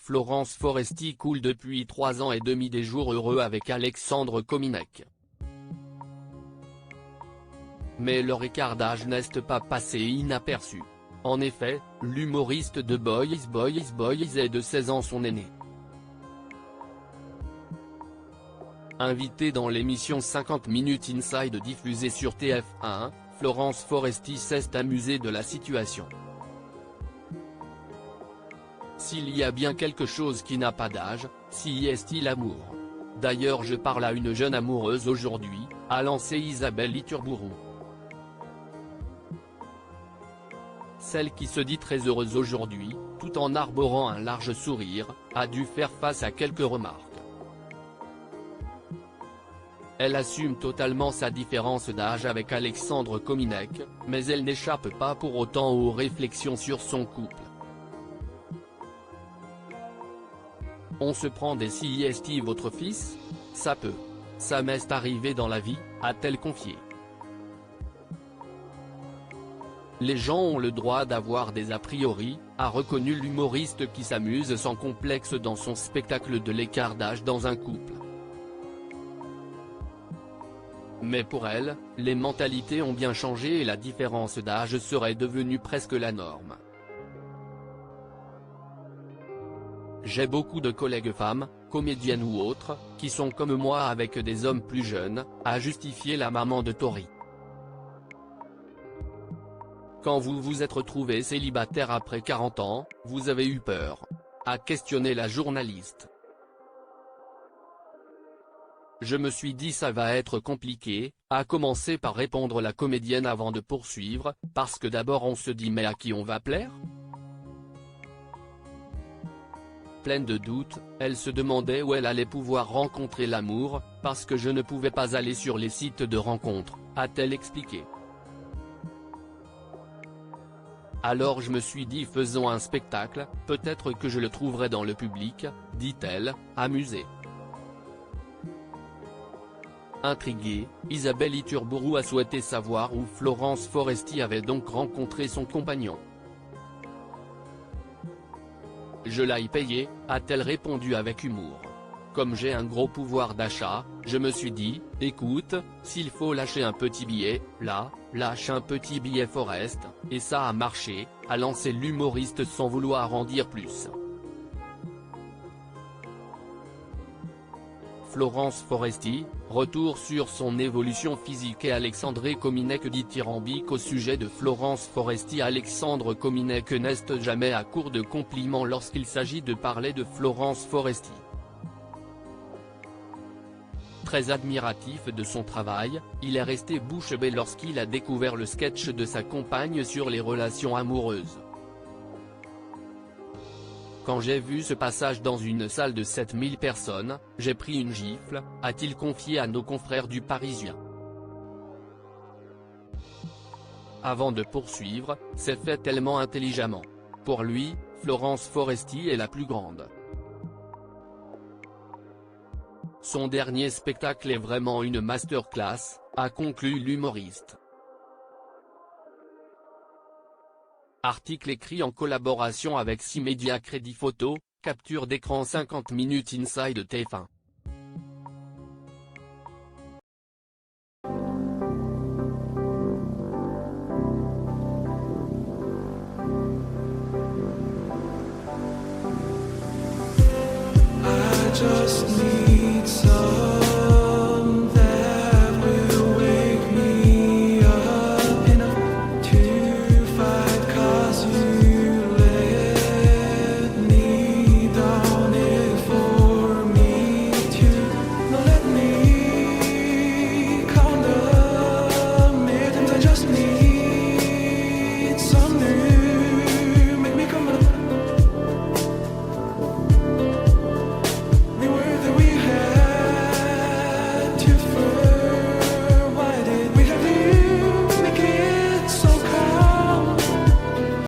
Florence Foresti coule depuis 3 ans et demi des jours heureux avec Alexandre Kominek. Mais leur écart d'âge n'est pas passé inaperçu. En effet, l'humoriste de Boys est de 16 ans son aîné. Invitée dans l'émission 50 Minutes Inside diffusée sur TF1, Florence Foresti s'est amusée de la situation. S'il y a bien quelque chose qui n'a pas d'âge, c'est l'amour. D'ailleurs je parle à une jeune amoureuse aujourd'hui, a lancé Isabelle Iturburu. Celle qui se dit très heureuse aujourd'hui, tout en arborant un large sourire, a dû faire face à quelques remarques. Elle assume totalement sa différence d'âge avec Alexandre Kominek, mais elle n'échappe pas pour autant aux réflexions sur son couple. On se prend des c'est votre fils? Ça peut. Ça m'est arrivé dans la vie, a-t-elle confié. Les gens ont le droit d'avoir des a priori, a reconnu l'humoriste qui s'amuse sans complexe dans son spectacle de l'écart d'âge dans un couple. Mais pour elle, les mentalités ont bien changé et la différence d'âge serait devenue presque la norme. J'ai beaucoup de collègues femmes, comédiennes ou autres, qui sont comme moi avec des hommes plus jeunes, a justifié la maman de Tori. Quand vous vous êtes retrouvé célibataire après 40 ans, vous avez eu peur? A questionné la journaliste. Je me suis dit ça va être compliqué, a commencé par répondre la comédienne avant de poursuivre, parce que d'abord on se dit mais à qui on va plaire? Pleine de doutes, elle se demandait où elle allait pouvoir rencontrer l'amour, parce que je ne pouvais pas aller sur les sites de rencontres, a-t-elle expliqué. Alors je me suis dit faisons un spectacle, peut-être que je le trouverai dans le public, dit-elle, amusée. Intriguée, Isabelle Iturburu a souhaité savoir où Florence Foresti avait donc rencontré son compagnon. Je l'ai payé, a-t-elle répondu avec humour. Comme j'ai un gros pouvoir d'achat, je me suis dit, écoute, s'il faut lâcher un petit billet, là, lâche un petit billet Forest, et ça a marché, a lancé l'humoriste sans vouloir en dire plus. Florence Foresti, retour sur son évolution physique et Alexandre Kominek dithyrambique au sujet de Florence Foresti. Alexandre Kominek n'est jamais à court de compliments lorsqu'il s'agit de parler de Florence Foresti. Très admiratif de son travail, il est resté bouche bée lorsqu'il a découvert le sketch de sa compagne sur les relations amoureuses. Quand j'ai vu ce passage dans une salle de 7000 personnes, j'ai pris une gifle, a-t-il confié à nos confrères du Parisien. Avant de poursuivre, c'est fait tellement intelligemment. Pour lui, Florence Foresti est la plus grande. Son dernier spectacle est vraiment une masterclass, a conclu l'humoriste. Article écrit en collaboration avec 6 médias. Crédit photo, capture d'écran 50 Minutes Inside TF1. I just